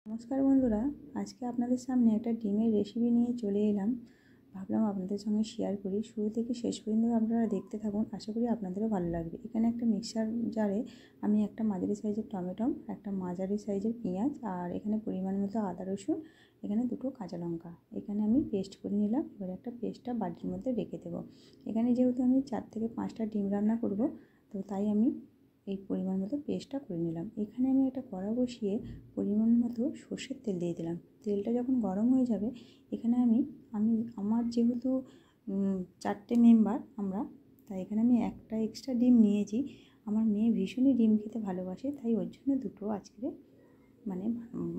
নমস্কার বন্ধুরা, আজকে আপনাদের সামনে একটা ডিমের রেসিপি নিয়ে চলে এলাম। ভাবলাম আপনাদের সঙ্গে শেয়ার করি। শুরু থেকে শেষ পর্যন্ত আপনারা দেখতে থাকুন, আশা করি আপনাদেরও ভালো লাগবে। এখানে একটা মিক্সার জারে আমি একটা মাঝারি সাইজের টমেটো, একটা মাঝারি সাইজের পেঁয়াজ আর এখানে পরিমাণ মতো আদা রসুন, এখানে দুটো কাঁচা লঙ্কা এখানে আমি পেস্ট করে নিলাম। এবার একটা পেস্টটা বাটির মধ্যে রেখে দেবো। এখানে যেহেতু আমি 4 থেকে 5টা ডিম রান্না করব, তো তাই আমি এই পরিমাণ মতো পেস্টটা করে নিলাম। এখানে আমি একটা কড়া বসিয়ে পরিমাণ মতো সর্ষের তেল দিয়ে দিলাম। তেলটা যখন গরম হয়ে যাবে, এখানে আমি আমার যেহেতু 4টে মেম্বার আমরা, তাই এখানে আমি একটা এক্সট্রা ডিম নিয়েছি। আমার মেয়ে ভীষণই ডিম খেতে ভালোবাসে, তাই ওর জন্য দুটো আজকে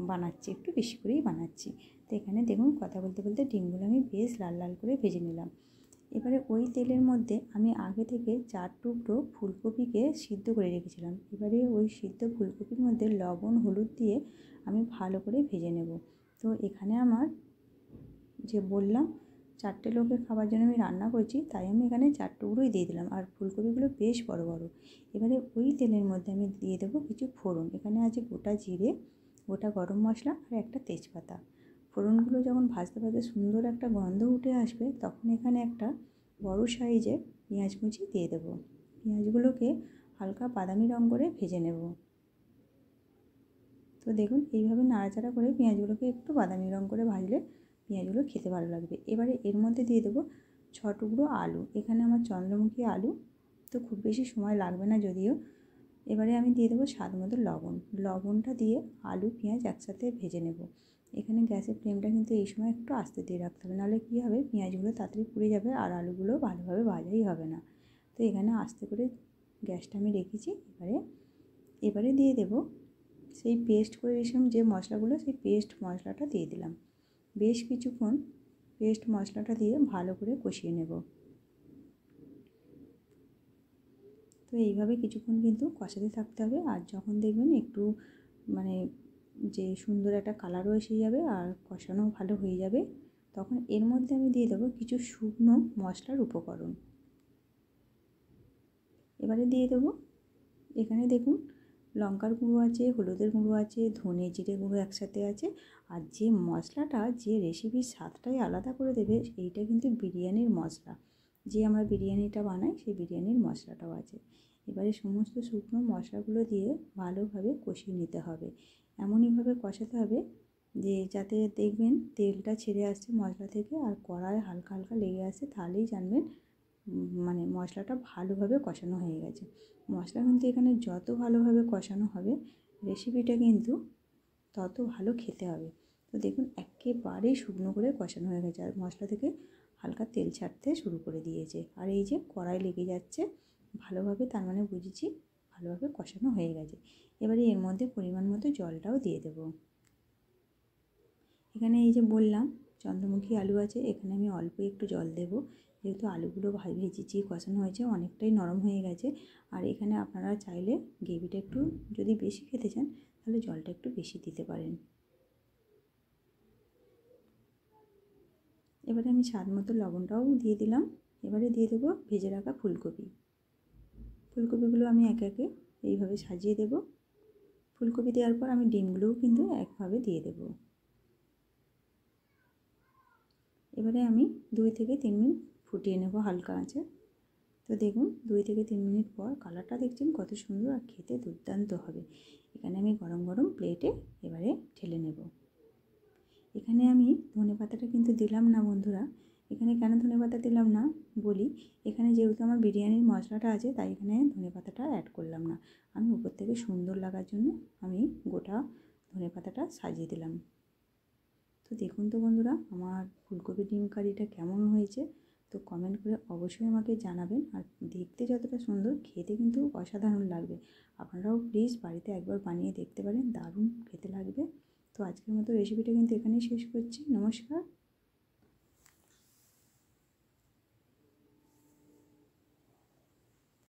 বানাচ্ছি, একটু বেশি করেই বানাচ্ছি। তো এখানে দেখুন, কথা বলতে বলতে ডিমগুলো আমি বেশ লাল লাল করে ভেজে নিলাম। এবারে ওই তেলের মধ্যে আমি আগে থেকে 4 টুকরো ফুলকপিকে সিদ্ধ করে রেখেছিলাম। এবারে ওই সিদ্ধ ফুলকপির মধ্যে লবণ হলুদ দিয়ে আমি ভালো করে ভেজে নেব। তো এখানে আমার যে বললাম 4টে লোকের খাবার জন্য আমি রান্না করছি, তাই আমি এখানে 4 টুকরোই দিয়ে দিলাম। আর ফুলকপিগুলো বেশ বড় বড়। এবারে ওই তেলের মধ্যে আমি দিয়ে দেবো কিছু ফোড়ন। এখানে আছে গোটা জিরে, গোটা গরম মশলা আর একটা তেজপাতা। ফোড়নগুলো যখন ভাজতে ভাজতে সুন্দর একটা গন্ধ উঠে আসবে, তখন এখানে একটা বড় সাইজের পেঁয়াজ কুচি দিয়ে দেবো। পেঁয়াজগুলোকে হালকা বাদামি রঙ করে ভেজে নেব। তো দেখুন, এইভাবে নাড়াচাড়া করে পেঁয়াজগুলোকে একটু বাদামি রঙ করে ভাজলে পেঁয়াজগুলো খেতে ভালো লাগবে। এবারে এর মধ্যে দিয়ে দেবো 6 টুকরো আলু। এখানে আমার চন্দ্রমুখী আলু, তো খুব বেশি সময় লাগবে না যদিও। এবারে আমি দিয়ে দেবো স্বাদ মতো লবণ। লবণটা দিয়ে আলু পেঁয়াজ একসাথে ভেজে নেব। এখানে গ্যাসের ফ্লেমটা কিন্তু এই সময় একটু আস্তে দিয়ে রাখতে হবে, নাহলে কী হবে, পেঁয়াজগুলো তাড়াতাড়ি পুড়ে যাবে আর আলুগুলো ভালোভাবে ভাজাই হবে না। তো এখানে আস্তে করে গ্যাসটা আমি রেখেছি। এবারে দিয়ে দেবো সেই পেস্ট করে রেখেছিলাম যে মশলাগুলো, সেই পেস্ট মশলাটা দিয়ে দিলাম। বেশ কিছুক্ষণ পেস্ট মশলাটা দিয়ে ভালো করে কষিয়ে নেব। তো এইভাবে কিছুক্ষণ কিন্তু কষাতে থাকতে হবে। আর যখন দেখবেন একটু যে সুন্দর একটা কালারও এসে যাবে আর কষানো ভালো হয়ে যাবে, তখন এর মধ্যে আমি দিয়ে দেবো কিছু শুকনো মশলার উপকরণ। এবারে দিয়ে দেবো, এখানে দেখুন, লঙ্কার গুঁড়ো আছে, হলুদের গুঁড়ো আছে, ধনে জিরে গুঁড়ো একসাথে আছে। আর যে মশলাটা যে রেসিপির স্বাদটাই আলাদা করে দেবে, এইটা কিন্তু বিরিয়ানির মশলা। যে আমরা বিরিয়ানিটা বানাই, সেই বিরিয়ানির মশলাটাও আছে। এবারে সমস্ত শুকনো মশলাগুলো দিয়ে ভালোভাবে কষিয়ে নিতে হবে। এমনইভাবে কষাতে হবে যে যাতে দেখবেন তেলটা ছেড়ে আসছে মশলা থেকে আর কড়ায় হালকা হালকা লেগে আসে, তাহলেই জানবেন মশলাটা ভালোভাবে কষানো হয়ে গেছে। মশলা কিন্তু এখানে যত ভালোভাবে কষানো হবে, রেসিপিটা কিন্তু তত ভালো খেতে হবে। তো দেখুন, একেবারেই শুকনো করে কষানো হয়ে গেছে আর মশলা থেকে হালকা তেল ছাড়তে শুরু করে দিয়েছে। আর এই যে কড়াই লেগে যাচ্ছে ভালোভাবে, তার মানে বুঝেছি ভালোভাবে কষানো হয়ে গেছে। এবারে এর মধ্যে পরিমাণ মতো জলটাও দিয়ে দেবো। এখানে এই যে বললাম চন্দ্রমুখী আলু আছে, এখানে আমি অল্প একটু জল দেবো। যেহেতু আলুগুলো ভেজেছি, কষানো হয়েছে, অনেকটাই নরম হয়ে গেছে। আর এখানে আপনারা চাইলে গ্রেভিটা একটু যদি বেশি খেতে চান, তাহলে জলটা একটু বেশি দিতে পারেন। এবারে আমি স্বাদ মতো লবণটাও দিয়ে দিলাম। এবারে দিয়ে দেবো ভেজে রাখা ফুলকপি। ফুলকপিগুলো আমি একে একে এইভাবে সাজিয়ে দেব। ফুলকপি দেওয়ার পর আমি ডিমগুলোও কিন্তু একভাবে দিয়ে দেবো। এবারে আমি 2 থেকে 3 মিনিট ফুটিয়ে নেব হালকা আঁচে। তো দেখুন, 2 থেকে 3 মিনিট পর কালারটা দেখছেন কত সুন্দর আর খেতে দুর্দান্ত হবে। এখানে আমি গরম গরম প্লেটে এবারে ঢেলে নেব। এখানে আমি ধনেপাতাটা কিন্তু দিলাম না বন্ধুরা। এখানে কেন ধনেপাতা দিলাম না বলি, এখানে যেহেতু আমার বিরিয়ানির মশলাটা আছে, তাই এখানে ধনেপাতাটা অ্যাড করলাম না। আমি উপর থেকে সুন্দর লাগার জন্য আমি গোটা ধনেপাতাটা সাজিয়ে দিলাম। তো দেখুন তো বন্ধুরা, আমার ফুলকপি ডিম কারিটা কেমন হয়েছে, তো কমেন্ট করে অবশ্যই আমাকে জানাবেন। আর দেখতে যতটা সুন্দর, খেতে কিন্তু অসাধারণ লাগবে। আপনারাও প্লিজ বাড়িতে একবার বানিয়ে দেখতে পারেন, দারুণ খেতে লাগবে। তো আজকের মতো রেসিপিটা কিন্তু এখানেই শেষ করছি। নমস্কার।